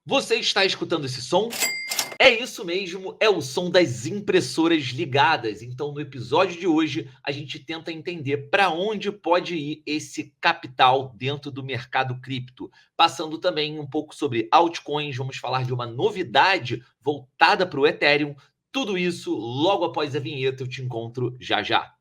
Você está escutando esse som? É isso mesmo, é o som das impressoras ligadas. Então, no episódio de hoje, a gente tenta entender para onde pode ir esse capital dentro do mercado cripto. Passando também um pouco sobre altcoins, vamos falar de uma novidade voltada para o Ethereum. Tudo isso logo após a vinheta, eu te encontro já já.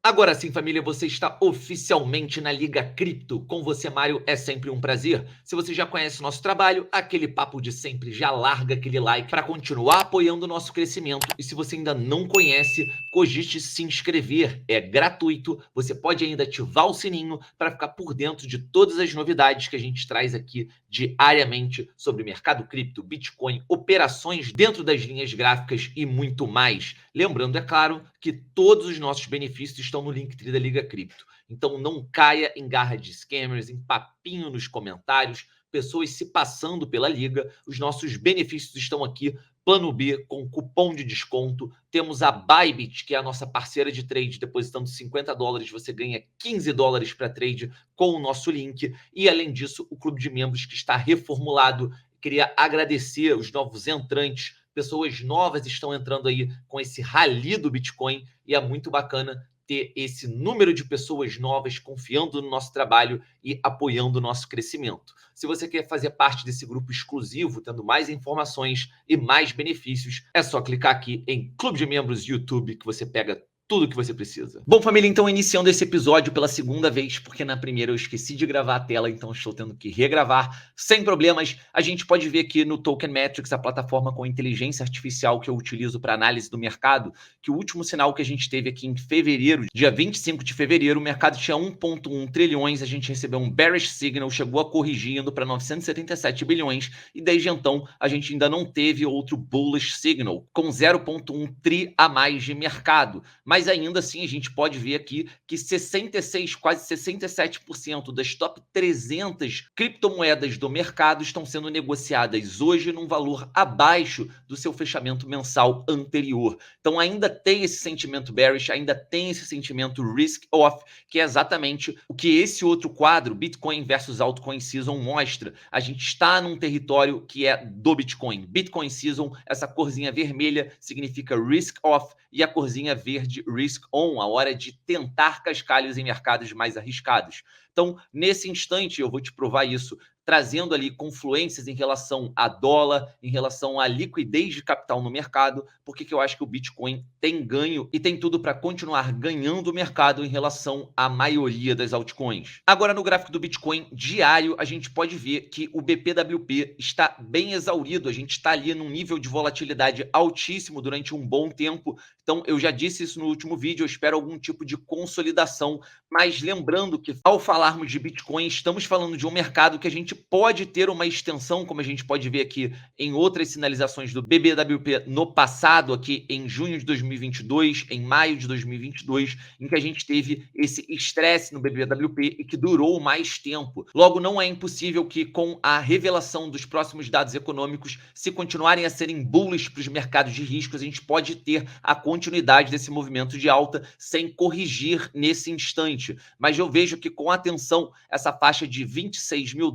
Agora sim, família, você está oficialmente na Liga Cripto. Com você, Mário, é sempre um prazer. Se você já conhece o nosso trabalho, aquele papo de sempre, já larga aquele like para continuar apoiando o nosso crescimento. E se você ainda não conhece, cogite se inscrever. É gratuito. Você pode ainda ativar o sininho para ficar por dentro de todas as novidades que a gente traz aqui diariamente sobre mercado cripto, Bitcoin, operações dentro das linhas gráficas e muito mais. Lembrando, é claro, que todos os nossos benefícios estão no Linktree da Liga Cripto. Então não caia em garra de scammers, em papinho nos comentários, pessoas se passando pela Liga. Os nossos benefícios estão aqui. Plano B com cupom de desconto. Temos a Bybit, que é a nossa parceira de trade. Depositando $50, você ganha $15 para trade com o nosso link. E além disso, o clube de membros que está reformulado. Queria agradecer os novos entrantes. Pessoas novas estão entrando aí com esse rally do Bitcoin e é muito bacana ter esse número de pessoas novas confiando no nosso trabalho e apoiando o nosso crescimento. Se você quer fazer parte desse grupo exclusivo, tendo mais informações e mais benefícios, é só clicar aqui em Clube de Membros YouTube que você pega tudo que você precisa. Bom, família, então iniciando esse episódio pela segunda vez, porque na primeira eu esqueci de gravar a tela, então estou tendo que regravar. Sem problemas, a gente pode ver aqui no Token Metrics, a plataforma com inteligência artificial que eu utilizo para análise do mercado, que o último sinal que a gente teve aqui em fevereiro, dia 25 de fevereiro, o mercado tinha 1,1 trilhões, a gente recebeu um bearish signal, chegou a corrigir indo para 977 bilhões, e desde então a gente ainda não teve outro bullish signal, com 0,1 tri a mais de mercado. Mas ainda assim a gente pode ver aqui que 66, quase 67% das top 300 criptomoedas do mercado estão sendo negociadas hoje num valor abaixo do seu fechamento mensal anterior. Então ainda tem esse sentimento bearish, ainda tem esse sentimento risk off, que é exatamente o que esse outro quadro, Bitcoin versus Altcoin Season, mostra. A gente está num território que é do Bitcoin. Bitcoin Season, essa corzinha vermelha significa risk off e a corzinha verde risk on, a hora de tentar cascalhos em mercados mais arriscados. Então, nesse instante, eu vou te provar isso, trazendo ali confluências em relação a dólar, em relação à liquidez de capital no mercado, porque eu acho que o Bitcoin tem ganho e tem tudo para continuar ganhando o mercado em relação à maioria das altcoins. Agora, no gráfico do Bitcoin diário, a gente pode ver que o BPWP está bem exaurido, a gente está ali num nível de volatilidade altíssimo durante um bom tempo. Então, eu já disse isso no último vídeo, eu espero algum tipo de consolidação, mas lembrando que ao falarmos de Bitcoin, estamos falando de um mercado que a gente pode ter uma extensão, como a gente pode ver aqui em outras sinalizações do BBWP no passado, aqui em junho de 2022, em maio de 2022, em que a gente teve esse estresse no BBWP e que durou mais tempo. Logo, não é impossível que com a revelação dos próximos dados econômicos, se continuarem a serem bullish para os mercados de riscos, a gente pode ter a continuidade desse movimento de alta sem corrigir nesse instante. Mas eu vejo que com atenção essa faixa de $26 mil,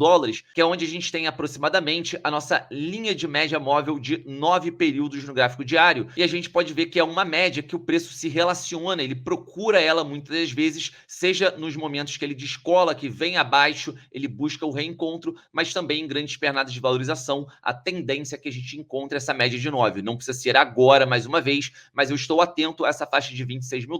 que é onde a gente tem aproximadamente a nossa linha de média móvel de 9 períodos no gráfico diário, e a gente pode ver que é uma média que o preço se relaciona, ele procura ela muitas das vezes, seja nos momentos que ele descola, que vem abaixo, ele busca o reencontro, mas também em grandes pernadas de valorização, a tendência é que a gente encontre essa média de 9. Não precisa ser agora, mais uma vez, mas eu estou atento a essa faixa de $26 mil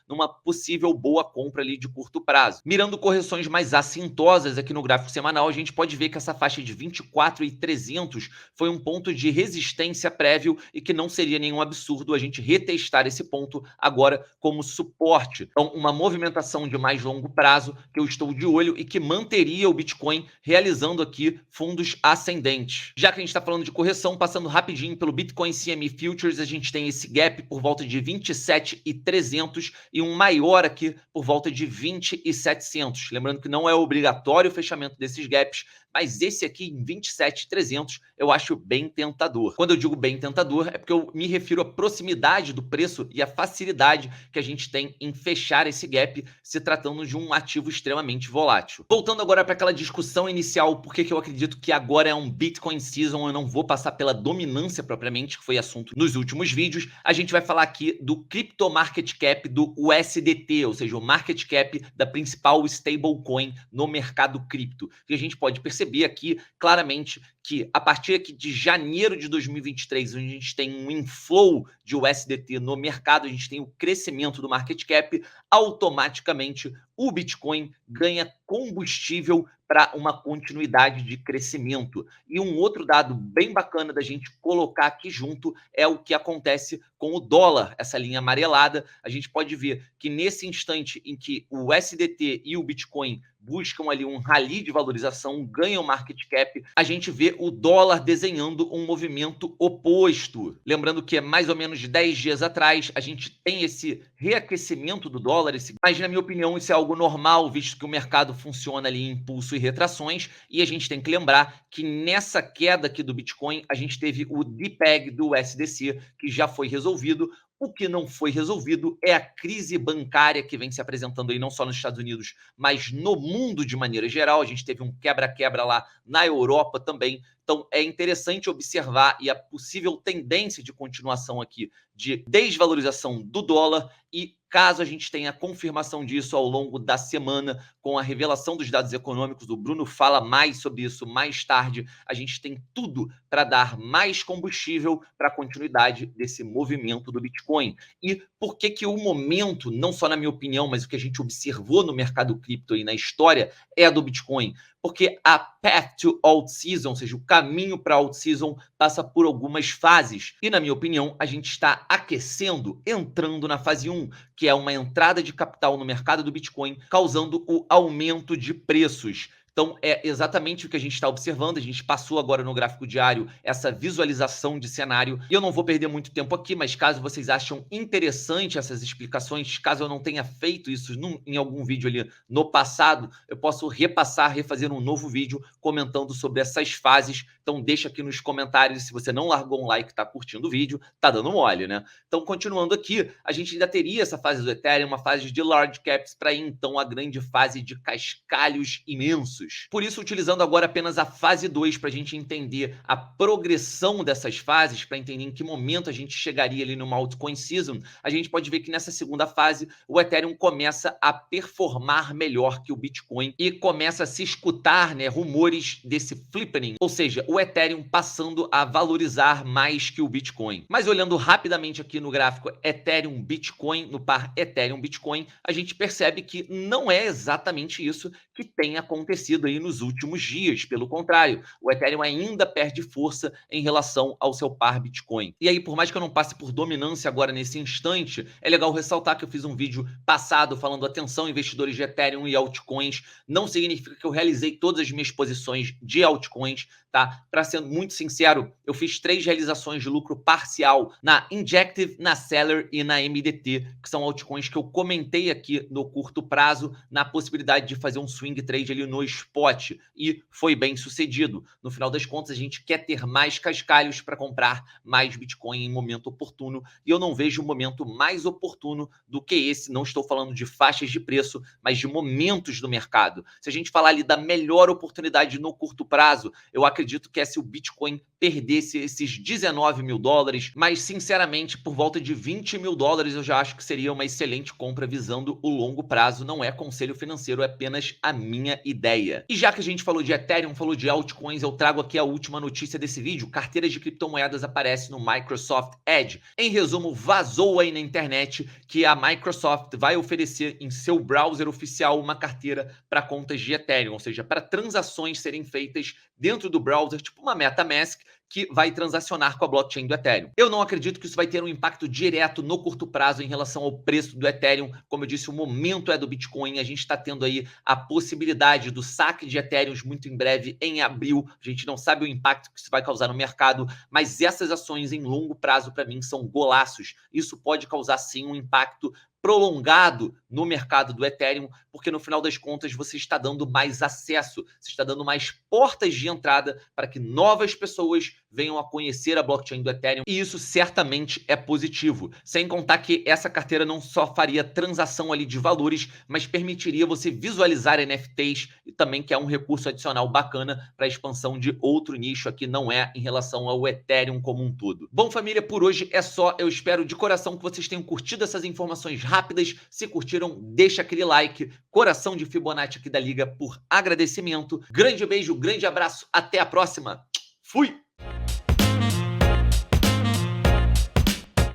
numa possível boa compra ali de curto prazo. Mirando correções mais assintosas aqui no gráfico semanal, a gente pode ver que essa faixa de 24.300 foi um ponto de resistência prévio e que não seria nenhum absurdo a gente retestar esse ponto agora como suporte. Então, uma movimentação de mais longo prazo que eu estou de olho e que manteria o Bitcoin realizando aqui fundos ascendentes. Já que a gente está falando de correção, passando rapidinho pelo Bitcoin CME Futures, a gente tem esse gap por volta de 27.300 e um maior aqui por volta de 20.700. 2.200. Lembrando que não é obrigatório o fechamento desses gaps, mas esse aqui em 27.300 eu acho bem tentador. Quando eu digo bem tentador, é porque eu me refiro à proximidade do preço e à facilidade que a gente tem em fechar esse gap, se tratando de um ativo extremamente volátil. Voltando agora para aquela discussão inicial, por que eu acredito que agora é um Bitcoin season, eu não vou passar pela dominância propriamente, que foi assunto nos últimos vídeos, a gente vai falar aqui do Crypto Market Cap do USDT, ou seja, o market cap da principal stablecoin no mercado cripto. E a gente pode perceber aqui claramente que a partir aqui de janeiro de 2023, onde a gente tem um inflow de USDT no mercado, a gente tem o crescimento do market cap, automaticamente o Bitcoin ganha combustível para uma continuidade de crescimento. E um outro dado bem bacana da gente colocar aqui junto é o que acontece com o dólar, essa linha amarelada. A gente pode ver que nesse instante em que o USDT e o Bitcoin buscam ali um rally de valorização, ganham market cap, a gente vê o dólar desenhando um movimento oposto. Lembrando que é mais ou menos de 10 dias atrás, a gente tem esse reaquecimento do dólar, mas na minha opinião isso é algo normal, visto que o mercado funciona ali em impulso e retrações, e a gente tem que lembrar que nessa queda aqui do Bitcoin, a gente teve o DPEG do USDC, que já foi resolvido. O que não foi resolvido é a crise bancária que vem se apresentando aí não só nos Estados Unidos, mas no mundo de maneira geral. A gente teve um quebra-quebra lá na Europa também. Então é interessante observar e a possível tendência de continuação aqui de desvalorização do dólar, e caso a gente tenha confirmação disso ao longo da semana com a revelação dos dados econômicos, o Bruno fala mais sobre isso mais tarde, a gente tem tudo para dar mais combustível para a continuidade desse movimento do Bitcoin. E por que o momento, não só na minha opinião, mas o que a gente observou no mercado cripto e na história, é a do Bitcoin? Porque a path to alt season, ou seja, o caminho para alt season, passa por algumas fases. E, na minha opinião, a gente está aquecendo, entrando na fase 1, que é uma entrada de capital no mercado do Bitcoin, causando o aumento de preços. Então, é exatamente o que a gente está observando. A gente passou agora no gráfico diário essa visualização de cenário. E eu não vou perder muito tempo aqui, mas caso vocês acham interessante essas explicações, caso eu não tenha feito isso em algum vídeo ali no passado, eu posso repassar, refazer um novo vídeo comentando sobre essas fases. Então, deixa aqui nos comentários se você não largou um like, está curtindo o vídeo, tá dando mole, né? Então, continuando aqui, a gente ainda teria essa fase do Ethereum, uma fase de large caps, para ir então a grande fase de cascalhos imensos. Por isso, utilizando agora apenas a fase 2 para a gente entender a progressão dessas fases, para entender em que momento a gente chegaria ali numa altcoin season, a gente pode ver que nessa segunda fase o Ethereum começa a performar melhor que o Bitcoin e começa a se escutar, né, rumores desse flippening, ou seja, o Ethereum passando a valorizar mais que o Bitcoin. Mas olhando rapidamente aqui no gráfico Ethereum Bitcoin, no par Ethereum Bitcoin, a gente percebe que não é exatamente isso que tem acontecido aí nos últimos dias. Pelo contrário, o Ethereum ainda perde força em relação ao seu par Bitcoin. E aí, por mais que eu não passe por dominância agora nesse instante, é legal ressaltar que eu fiz um vídeo passado falando: atenção, investidores de Ethereum e altcoins, não significa que eu realizei todas as minhas posições de altcoins, tá? Para ser muito sincero, eu fiz 3 realizações de lucro parcial na Injective, na Seller e na MDT, que são altcoins que eu comentei aqui no curto prazo, na possibilidade de fazer um swing trade ali no spot, e foi bem sucedido. No final das contas, a gente quer ter mais cascalhos para comprar mais Bitcoin em momento oportuno, e eu não vejo um momento mais oportuno do que esse. Não estou falando de faixas de preço, mas de momentos do mercado. Se a gente falar ali da melhor oportunidade no curto prazo, eu acredito que é se o Bitcoin perdesse esses 19 mil dólares, mas sinceramente, por volta de 20 mil dólares, eu já acho que seria uma excelente compra visando o longo prazo. Não é conselho financeiro, é apenas a minha ideia. E já que a gente falou de Ethereum, falou de altcoins, eu trago aqui a última notícia desse vídeo: carteiras de criptomoedas aparecem no Microsoft Edge. Em resumo, vazou aí na internet que a Microsoft vai oferecer em seu browser oficial uma carteira para contas de Ethereum, ou seja, para transações serem feitas dentro do browser, tipo uma MetaMask, que vai transacionar com a blockchain do Ethereum. Eu não acredito que isso vai ter um impacto direto no curto prazo em relação ao preço do Ethereum. Como eu disse, o momento é do Bitcoin. A gente está tendo aí a possibilidade do saque de Ethereum muito em breve, em abril. A gente não sabe o impacto que isso vai causar no mercado, mas essas ações em longo prazo, para mim, são golaços. Isso pode causar, sim, um impacto prolongado no mercado do Ethereum, porque no final das contas você está dando mais acesso, você está dando mais portas de entrada para que novas pessoas venham a conhecer a blockchain do Ethereum, e isso certamente é positivo. Sem contar que essa carteira não só faria transação ali de valores, mas permitiria você visualizar NFTs e também que é um recurso adicional bacana para a expansão de outro nicho aqui, não é em relação ao Ethereum como um todo. Bom, família, por hoje é só. Eu espero de coração que vocês tenham curtido essas informações rápidas. Se curtiram, deixa aquele like, coração de Fibonacci aqui da Liga por agradecimento. Grande beijo, grande abraço, até a próxima. Fui!